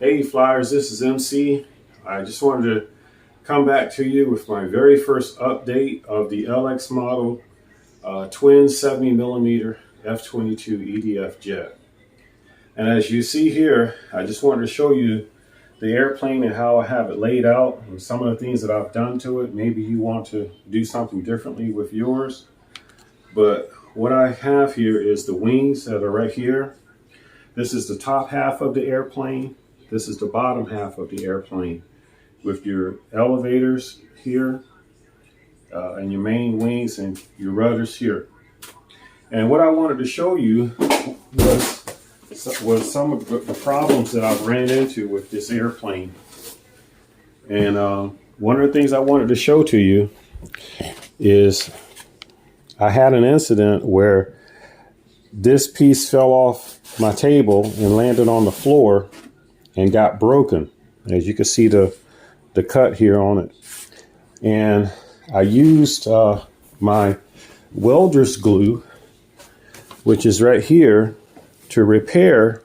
Hey Flyers, this is MC. I just wanted to come back to you with my very first update of the LX model twin 70mm F-22 EDF jet. And as you see here, I just wanted to show you the airplane and how I have it laid out and some of the things that I've done to it. Maybe you want to do something differently with yours. But what I have here is the wings that are right here. This is the top half of the airplane. This is the bottom half of the airplane with your elevators here and your main wings and your rudders here. And what I wanted to show you was some of the problems that I've ran into with this airplane. And one of the things I wanted to show to you is I had an incident where this piece fell off my table and landed on the floor and got broken. As you can see the cut here on it. And I used my welder's glue, which is right here, to repair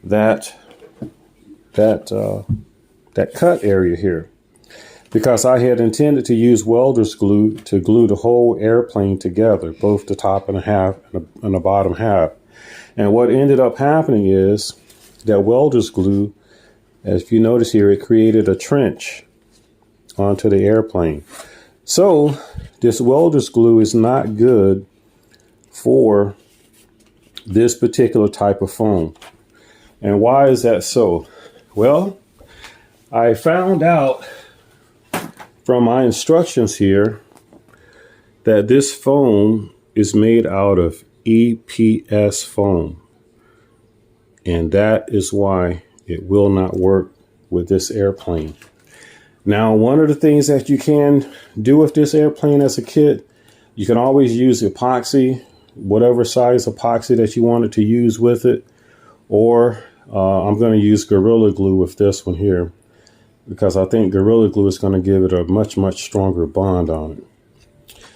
that cut area here. Because I had intended to use welder's glue to glue the whole airplane together, both the top and a half and the bottom half. And what ended up happening is that welder's glue, as you notice here, it created a trench onto the airplane. So this welder's glue is not good for this particular type of foam. And why is that so? Well, I found out from my instructions here that this foam is made out of EPS foam. And that is why it will not work with this airplane. Now, one of the things that you can do with this airplane as a kit, you can always use epoxy, whatever size epoxy that you wanted to use with it. Or I'm going to use Gorilla Glue with this one here, because I think Gorilla Glue is going to give it a much, much stronger bond on it.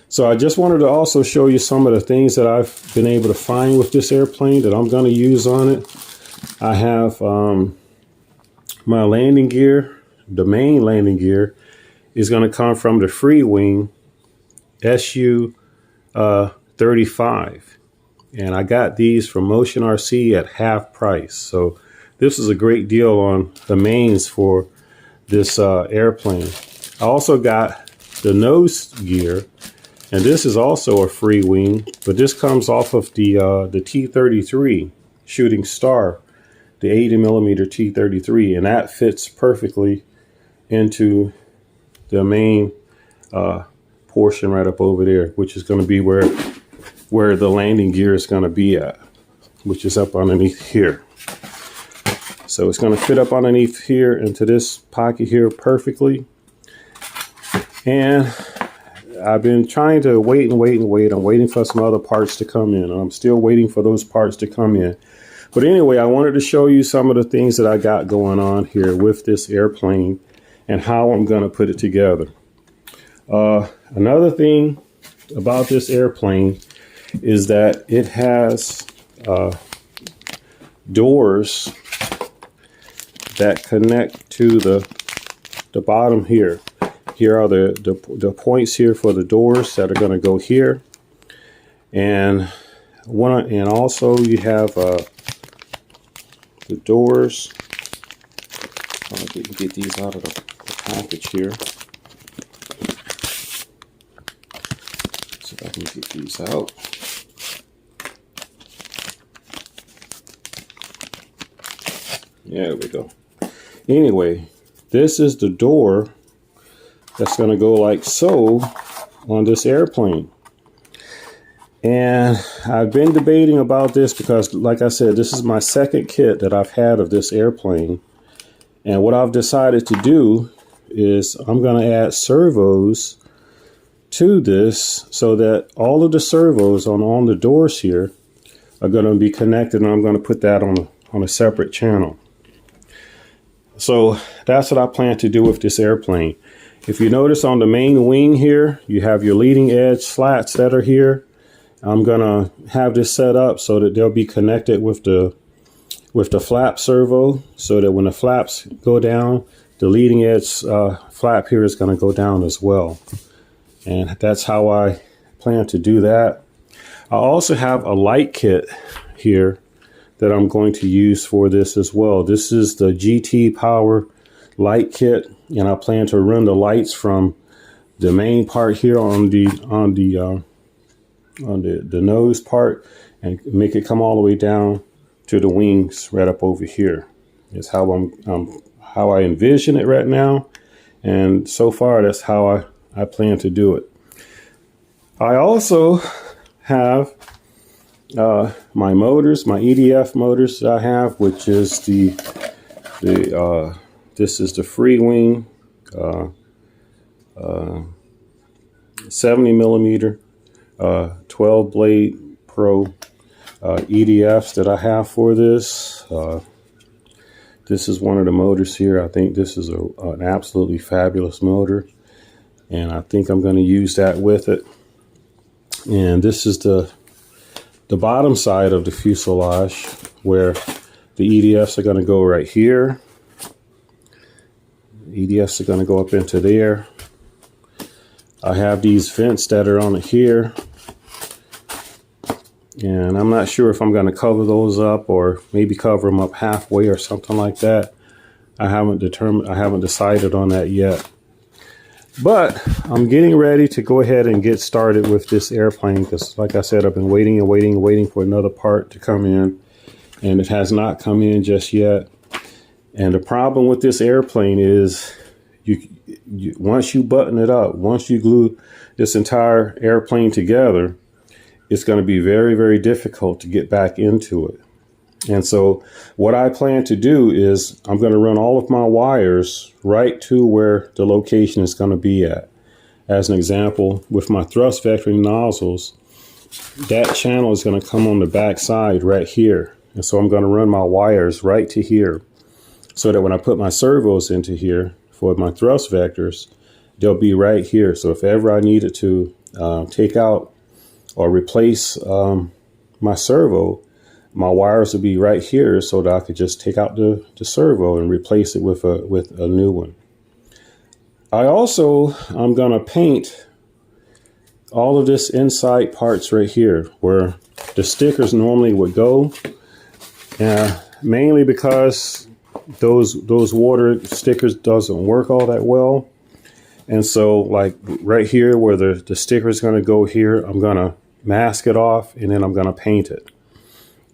So I just wanted to also show you some of the things that I've been able to find with this airplane that I'm going to use on it. I have my landing gear. The main landing gear is going to come from the free wing SU 35. And I got these from Motion RC at half price. So this is a great deal on the mains for this airplane. I also got the nose gear, and this is also a free wing, but this comes off of the T-33 Shooting Star, the 80mm T-33, and that fits perfectly into the main portion right up over there, which is going to be where the landing gear is going to be at, which is up underneath here. So it's going to fit up underneath here into this pocket here perfectly. And I've been trying to wait and wait and wait. I'm waiting for some other parts to come in. I'm still waiting for those parts to come in. But anyway, I wanted to show you some of the things that I got going on here with this airplane and how I'm going to put it together. Another thing about this airplane is that it has doors that connect to the bottom here. Here are the points here for the doors that are going to go here, and also you have the doors. I'll get these out of the package here. See if I can get these out. There we go. Anyway, this is the door that's going to go like so on this airplane. And I've been debating about this because, like I said, this is my second kit that I've had of this airplane. And what I've decided to do is I'm going to add servos to this so that all of the servos on the doors here are going to be connected, and I'm going to put that on a separate channel. So that's what I plan to do with this airplane. If you notice on the main wing here, you have your leading edge slats that are here. I'm going to have this set up so that they'll be connected with the with the flap servo, so that when the flaps go down, the leading edge flap here is going to go down as well. And that's how I plan to do that. I also have a light kit here that I'm going to use for this as well. This is the GT Power light kit, and I plan to run the lights from the main part here on the nose part and make it come all the way down to the wings right up over here. Is how how I envision it right now, and so far that's how I plan to do it. I also have my motors, my EDF motors that I have, which is this is the free wing 70 millimeter 12 blade pro EDFs that I have for this. This is one of the motors here. I think this is an absolutely fabulous motor, and I think I'm going to use that with it. And this is the bottom side of the fuselage, where the EDFs are going to go right here. EDFs are going to go up into there. I have these vents that are on it here, and I'm not sure if I'm going to cover those up or maybe cover them up halfway or something like that. I haven't decided on that yet. But I'm getting ready to go ahead and get started with this airplane, because like I said, I've been waiting and waiting and waiting for another part to come in, and it has not come in just yet. And the problem with this airplane is once you button it up, once you glue this entire airplane together, it's going to be very, very difficult to get back into it. And so what I plan to do is I'm going to run all of my wires right to where the location is going to be at. As an example, with my thrust vectoring nozzles, that channel is going to come on the back side right here. And so I'm going to run my wires right to here, so that when I put my servos into here for my thrust vectors, they'll be right here. So if ever I needed to take out or replace my servo, my wires will be right here, so that I could just take out the servo and replace it with a new one. I'm going to paint all of this inside parts right here where the stickers normally would go, mainly because those water stickers doesn't work all that well. And so like right here where the sticker is going to go here, I'm going to mask it off, and then I'm going to paint it.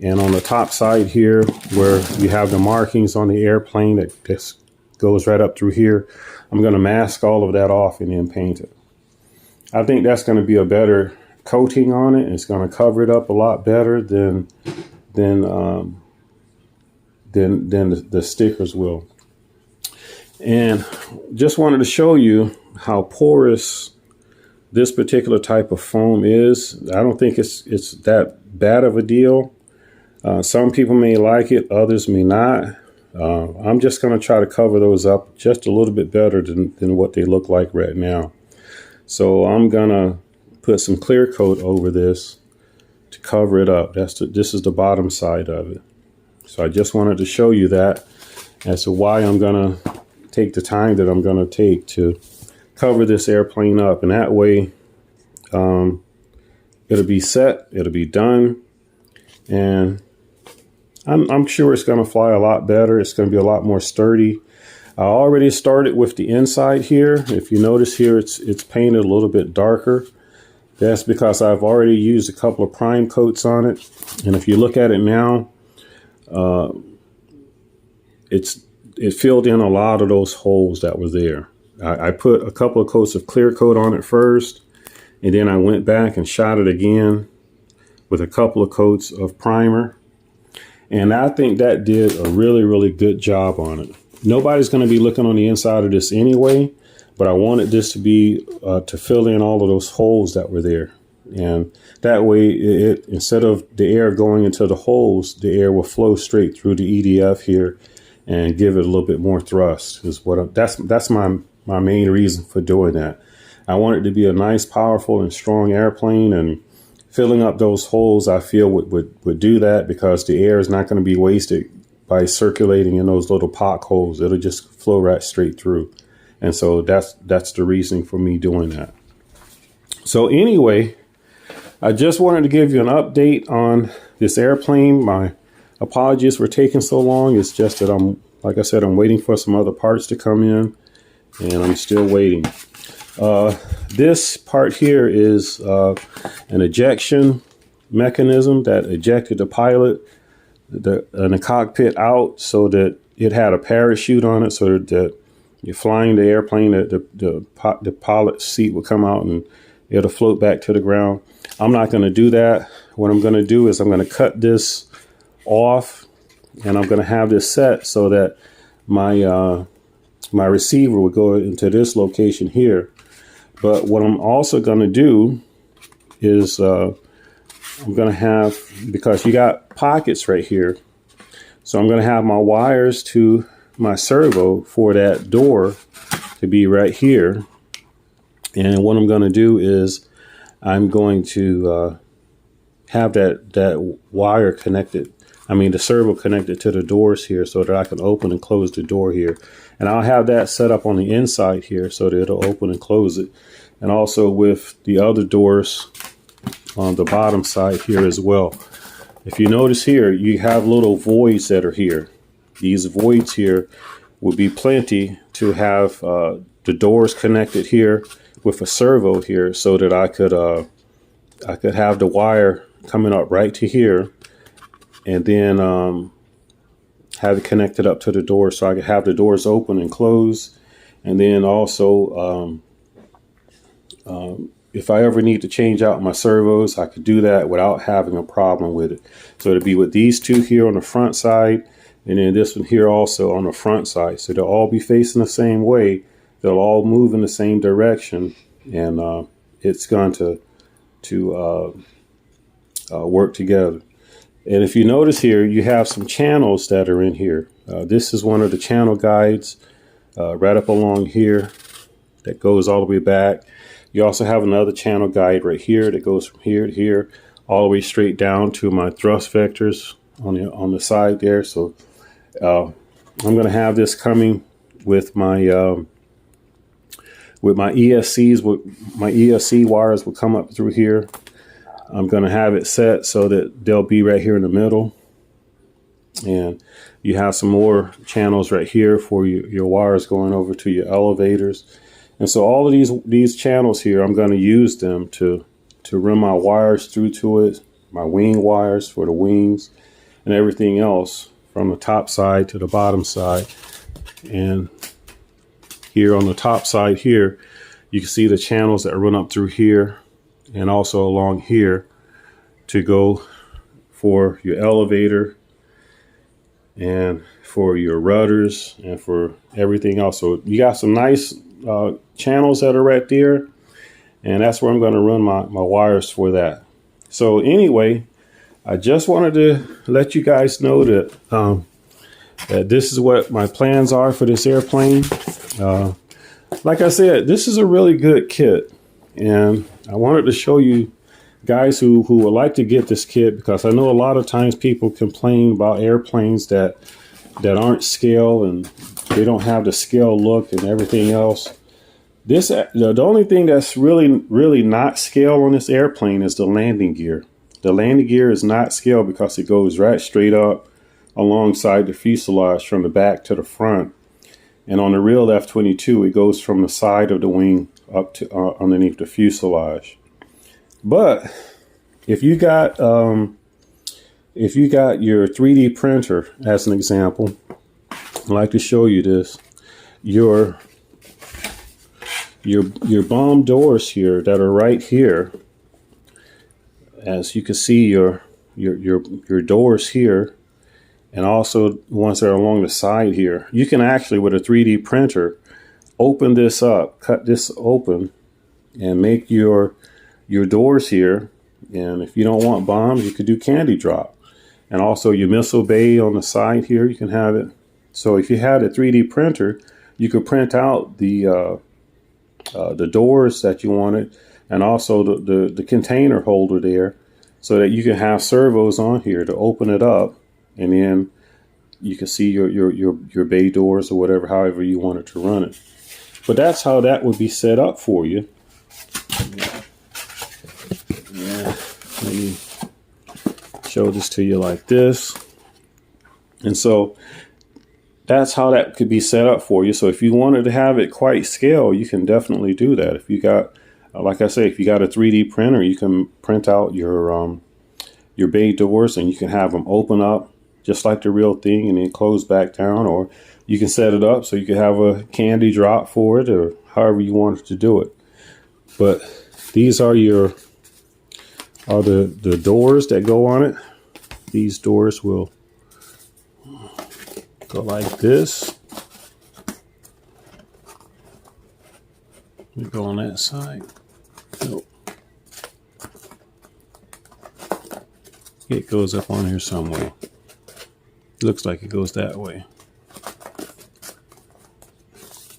And on the top side here, where you have the markings on the airplane that just goes right up through here, I'm going to mask all of that off and then paint it. I think that's going to be a better coating on it. It's going to cover it up a lot better than the stickers will. And just wanted to show you how porous this particular type of foam is. I don't think it's that bad of a deal. Some people may like it, others may not. I'm just going to try to cover those up just a little bit better than what they look like right now. So I'm going to put some clear coat over this to cover it up. This is the bottom side of it. So I just wanted to show you that as to why I'm going to take the time that I'm going to take to cover this airplane up. And that way it'll be set, it'll be done, and I'm sure it's going to fly a lot better. It's going to be a lot more sturdy. I already started with the inside here. If you notice here, it's painted a little bit darker. That's because I've already used a couple of prime coats on it. And if you look at it now, it filled in a lot of those holes that were there. I put a couple of coats of clear coat on it first, and then I went back and shot it again with a couple of coats of primer. And I think that did a really, really good job on it. Nobody's going to be looking on the inside of this anyway, but I wanted this to be to fill in all of those holes that were there. And that way, instead of the air going into the holes, the air will flow straight through the EDF here and give it a little bit more thrust. That's my main reason for doing that. I want it to be a nice, powerful, and strong airplane, and filling up those holes, I feel would do that, because the air is not going to be wasted by circulating in those little potholes. It'll just flow right straight through. And so that's the reason for me doing that. So anyway, I just wanted to give you an update on this airplane. My apologies for taking so long. It's just that like I said, I'm waiting for some other parts to come in, and I'm still waiting. This part here is an ejection mechanism that ejected the pilot in the cockpit out, so that it had a parachute on it, so that you're flying the airplane, the pilot's seat will come out and it'll float back to the ground. I'm not going to do that. What I'm going to do is I'm going to cut this off, and I'm going to have this set so that my my receiver will go into this location here. But what I'm also going to do is I'm going to have, because you got pockets right here, so I'm going to have my wires to my servo for that door to be right here. And what I'm going to do is I'm going to have that wire connected, the servo connected to the doors here, so that I can open and close the door here. And I'll have that set up on the inside here so that it'll open and close it. And also with the other doors on the bottom side here as well. If you notice here, you have little voids that are here. These voids here would be plenty to have the doors connected here with a servo here, so that I could have the wire coming up right to here, and then have it connected up to the door, so I could have the doors open and close. And then also if I ever need to change out my servos, I could do that without having a problem with it. So it'll be with these two here on the front side, and then this one here also on the front side. So they'll all be facing the same way. They'll all move in the same direction, and it's going to work together. And if you notice here, you have some channels that are in here. This is one of the channel guides right up along here that goes all the way back. You also have another channel guide right here that goes from here to here, all the way straight down to my thrust vectors on the side there. So I'm going to have this coming with my ESCs. My ESC wires will come up through here. I'm going to have it set so that they'll be right here in the middle. And you have some more channels right here for your wires going over to your elevators. And so all of these channels here, I'm going to use them to run my wires through to it, my wing wires for the wings, and everything else from the top side to the bottom side. And here on the top side here, you can see the channels that run up through here and also along here to go for your elevator and for your rudders and for everything else. So you got some nice channels that are right there, and that's where I'm going to run my wires for that. So anyway, I just wanted to let you guys know that that this is what my plans are for this airplane. Like I said, this is a really good kit, and I wanted to show you guys who would like to get this kit, because I know a lot of times people complain about airplanes that aren't scale and they don't have the scale look and everything else. The only thing that's really not scale on this airplane is the landing gear. The landing gear is not scale because it goes right straight up alongside the fuselage from the back to the front. And on the real F-22, it goes from the side of the wing up to underneath the fuselage. But if you got your 3D printer, as an example, I'd like to show you this. Your bomb doors here that are right here, as you can see, your doors here, and also the ones that are along the side here. You can actually, with a 3D printer, open this up, cut this open, and make your doors here. And if you don't want bombs, you could do candy drop. And also your missile bay on the side here, you can have it. So if you had a 3D printer, you could print out the doors that you wanted, and also the container holder there, so that you can have servos on here to open it up, and then you can see your bay doors or whatever, however you want it to run it. But that's how that would be set up for you. Yeah, let me show this to you like this. And so that's how that could be set up for you. So if you wanted to have it quite scale, you can definitely do that. If you got, like I say, if you got a 3D printer, you can print out your bay doors, and you can have them open up just like the real thing and then close back down, or you can set it up so you can have a candy drop for it, or however you want to do it. But these are the doors that go on it. These doors will go like this. Let me go on that side. Nope. It goes up on here somewhere. Looks like it goes that way.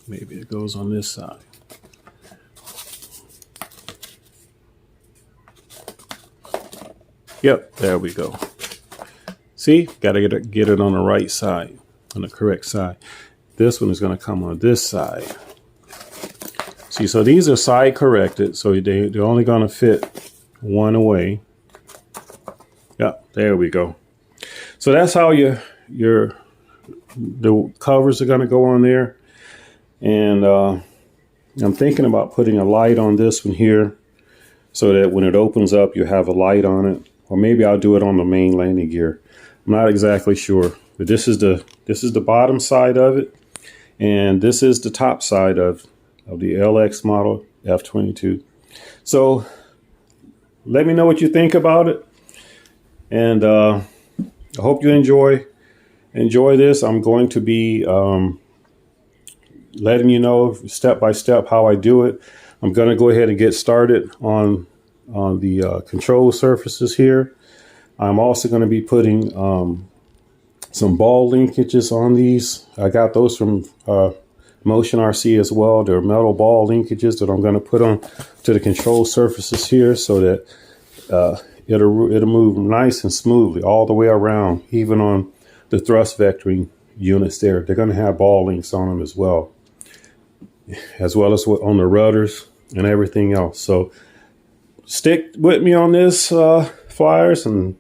Maybe it goes on this side. Yep, there we go. See, gotta get it on the right side, on the correct side. This one is gonna come on this side. See, so these are side corrected, so they're only gonna fit one away. Yep, there we go. So that's how the covers are gonna go on there. And I'm thinking about putting a light on this one here, so that when it opens up, you have a light on it. Or maybe I'll do it on the main landing gear. I'm not exactly sure, but this is the bottom side of it, and this is the top side of the LX model F-22. So let me know what you think about it, and I hope you enjoy this. I'm going to be letting you know step by step how I do it. I'm going to go ahead and get started on the control surfaces here. I'm also going to be putting some ball linkages on these. I got those from Motion RC as well. They're metal ball linkages that I'm going to put on to the control surfaces here, so that it'll move nice and smoothly all the way around, even on the thrust vectoring units there. They're going to have ball links on them as well as on the rudders and everything else. So stick with me on this, flyers, and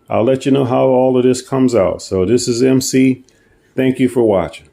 I'll let you know how all of this comes out. So this is MC. Thank you for watching.